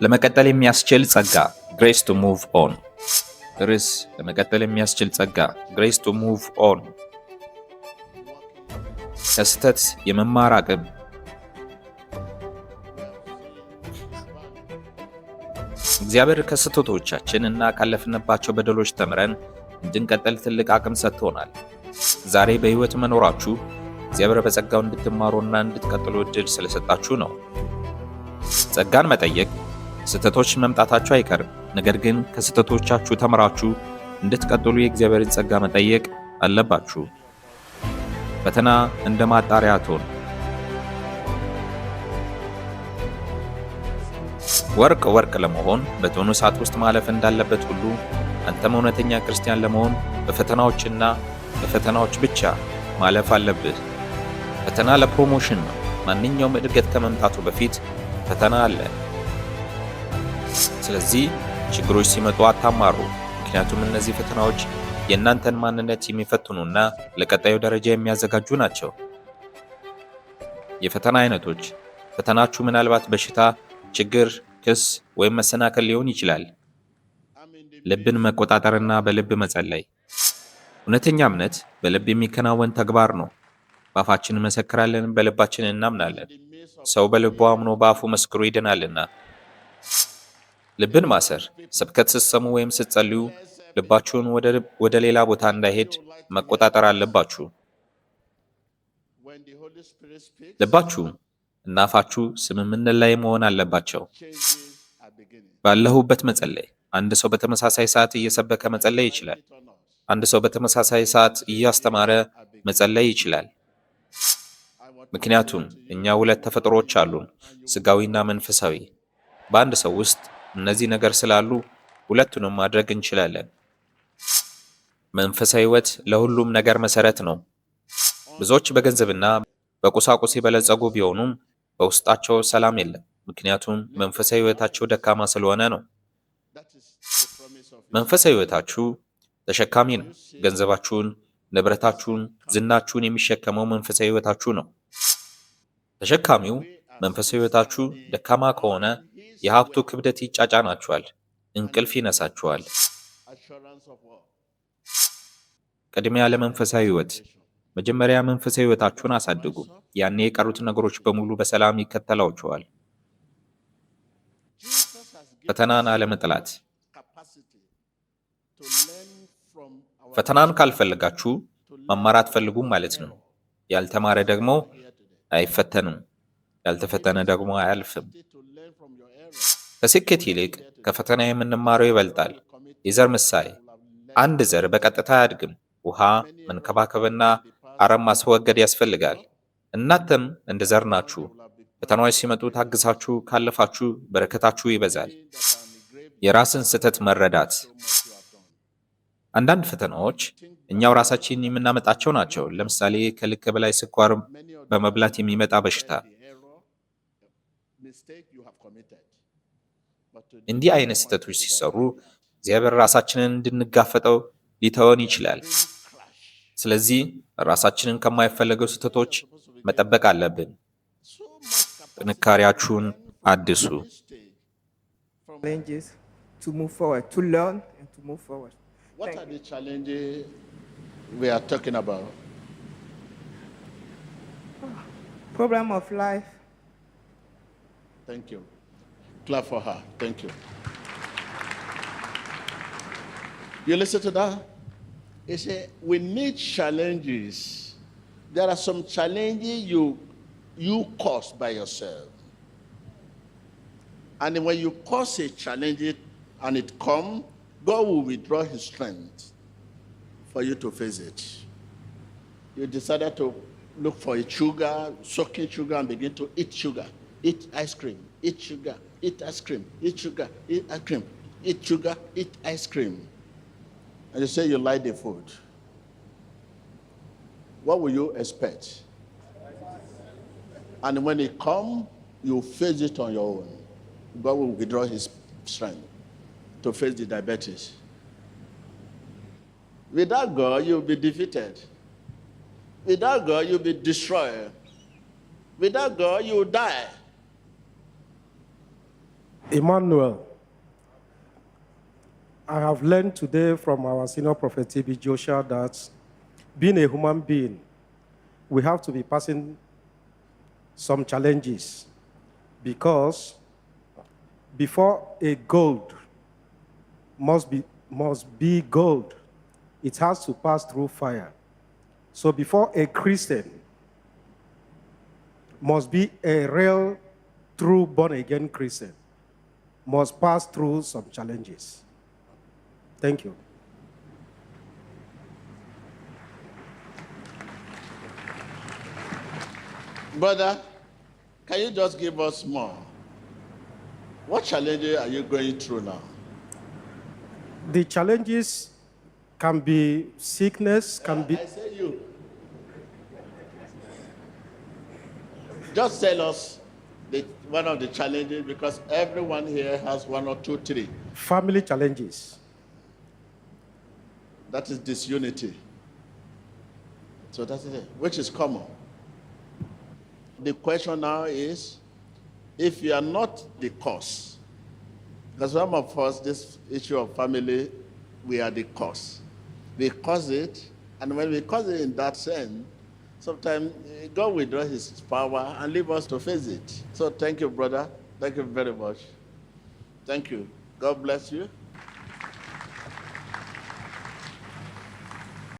ለመቀጠል የሚያስችል ጸጋ grace to move on ርዕስ ለመቀጠል የሚያስችል ጸጋ grace to move on ከስህተት የመማር አቅም እግዚአብሔር ከስህተቶቻችን እና ካለፍንባቸው በደሎች ተምረን እንድንቀጥል ትልቅ አቅም ሰጥቶናል። ዛሬ በህይወት መኖራችሁ እግዚአብሔር በጸጋው እንድትማሩና እንድትቀጥሉ እድል ስለሰጣችሁ ነው። ጸጋን መጠየቅ ስህተቶች መምጣታቸው አይቀርም። ነገር ግን ከስህተቶቻችሁ ተምራችሁ እንድትቀጥሉ የእግዚአብሔርን ጸጋ መጠየቅ አለባችሁ። ፈተና እንደ ማጣሪያ አቶን ወርቅ ለመሆን በእቶኑ እሳት ውስጥ ማለፍ እንዳለበት ሁሉ አንተም እውነተኛ ክርስቲያን ለመሆን በፈተናዎችና በፈተናዎች ብቻ ማለፍ አለብህ። ፈተና ለፕሮሞሽን ነው። ማንኛውም እድገት ከመምጣቱ በፊት ፈተና አለ። ስለዚህ ችግሮች ሲመጡ አታማሩ፣ ምክንያቱም እነዚህ ፈተናዎች የእናንተን ማንነት የሚፈትኑና ለቀጣዩ ደረጃ የሚያዘጋጁ ናቸው። የፈተና አይነቶች ፈተናችሁ ምናልባት በሽታ፣ ችግር፣ ክስ ወይም መሰናከል ሊሆን ይችላል። ልብን መቆጣጠርና በልብ መጸለይ። እውነተኛ እምነት በልብ የሚከናወን ተግባር ነው። በአፋችን እንመሰክራለን፣ በልባችን እናምናለን። ሰው በልቡ አምኖ በአፉ መስክሮ ይድናልና። ልብን ማሰር ስብከት ስትሰሙ ወይም ስትጸልዩ ልባችሁን ወደ ሌላ ቦታ እንዳይሄድ መቆጣጠር አለባችሁ። ልባችሁ እና አፋችሁ ስምምነት ላይ መሆን አለባቸው። ባለሁበት መጸለይ። አንድ ሰው በተመሳሳይ ሰዓት እየሰበከ መጸለይ ይችላል። አንድ ሰው በተመሳሳይ ሰዓት እያስተማረ መጸለይ ይችላል። ምክንያቱም እኛ ሁለት ተፈጥሮዎች አሉን፣ ስጋዊና መንፈሳዊ። በአንድ ሰው ውስጥ እነዚህ ነገር ስላሉ ሁለቱንም ማድረግ እንችላለን። መንፈሳዊ ሕይወት ለሁሉም ነገር መሰረት ነው። ብዙዎች በገንዘብና በቁሳቁስ የበለጸጉ ቢሆኑም በውስጣቸው ሰላም የለም፣ ምክንያቱም መንፈሳዊ ሕይወታቸው ደካማ ስለሆነ ነው። መንፈሳዊ ሕይወታችሁ ተሸካሚ ነው። ገንዘባችሁን፣ ንብረታችሁን፣ ዝናችሁን የሚሸከመው መንፈሳዊ ሕይወታችሁ ነው። ተሸካሚው መንፈሳዊ ሕይወታችሁ ደካማ ከሆነ የሀብቱ ክብደት ይጫጫናችኋል፣ እንቅልፍ ይነሳችኋል። ቅድሚያ ለመንፈሳዊ ሕይወት። መጀመሪያ መንፈሳዊ ሕይወታችሁን አሳድጉ። ያኔ የቀሩት ነገሮች በሙሉ በሰላም ይከተላችኋል። ፈተናን አለመጥላት። ፈተናን ካልፈልጋችሁ መማር አትፈልጉም ማለት ነው። ያልተማረ ደግሞ አይፈተንም፣ ያልተፈተነ ደግሞ አያልፍም። ከስኬት ይልቅ ከፈተና የምንማረው ይበልጣል። የዘር ምሳሌ። አንድ ዘር በቀጥታ አያድግም። ውሃ፣ መንከባከብና አረም ማስወገድ ያስፈልጋል። እናንተም እንደ ዘር ናችሁ። ፈተናዎች ሲመጡ ታግሳችሁ ካለፋችሁ በረከታችሁ ይበዛል። የራስን ስህተት መረዳት። አንዳንድ ፈተናዎች እኛው ራሳችን የምናመጣቸው ናቸው። ለምሳሌ ከልክ በላይ ስኳር በመብላት የሚመጣ በሽታ። እንዲህ አይነት ስህተቶች ሲሰሩ እግዚአብሔር ራሳችንን እንድንጋፈጠው ሊተወን ይችላል። ስለዚህ ራሳችንን ከማይፈለገው ስህተቶች መጠበቅ አለብን። ጥንካሬያችሁን አድሱ። What are the challenges we are talking about? Problem of life. Thank you. Clap for her. Thank you. You listen to that? He said, we need challenges. There are some challenges you cause by yourself. And when you cause a challenge and it comes, God will withdraw his strength for you to face it. You decided to look for a sugar, soaking sugar, and begin to eat sugar. Eat ice cream, eat sugar, eat ice cream, eat sugar, eat ice cream, eat sugar, eat ice cream. And you say you like the food. What will you expect? And when it comes, you face it on your own. God will withdraw his strength to face the diabetes. Without God, you'll be defeated. Without God, you'll be destroyed. Without God, you'll die. Emmanuel, I have learned today from our senior prophet T.B. Joshua that being a human being, we have to be passing some challenges, because before a gold must be gold, it has to pass through fire. So before a Christian must be a real, true born-again Christian, must pass through some challenges. Thank you. Brother, can you just give us more? What challenges are you going through now? The challenges can be sickness, can be... I say you. Just tell us one of the challenges, because everyone here has one or two, three. family challenges. That is disunity. So that's it, which is common. The question now is, if you are not the cause, because some of us, this issue of family, we are the cause. We cause it, and when we cause it in that sense, sometimes God withdraw his power and leave us to face it. So thank you, brother. Thank you very much. Thank you. God bless you.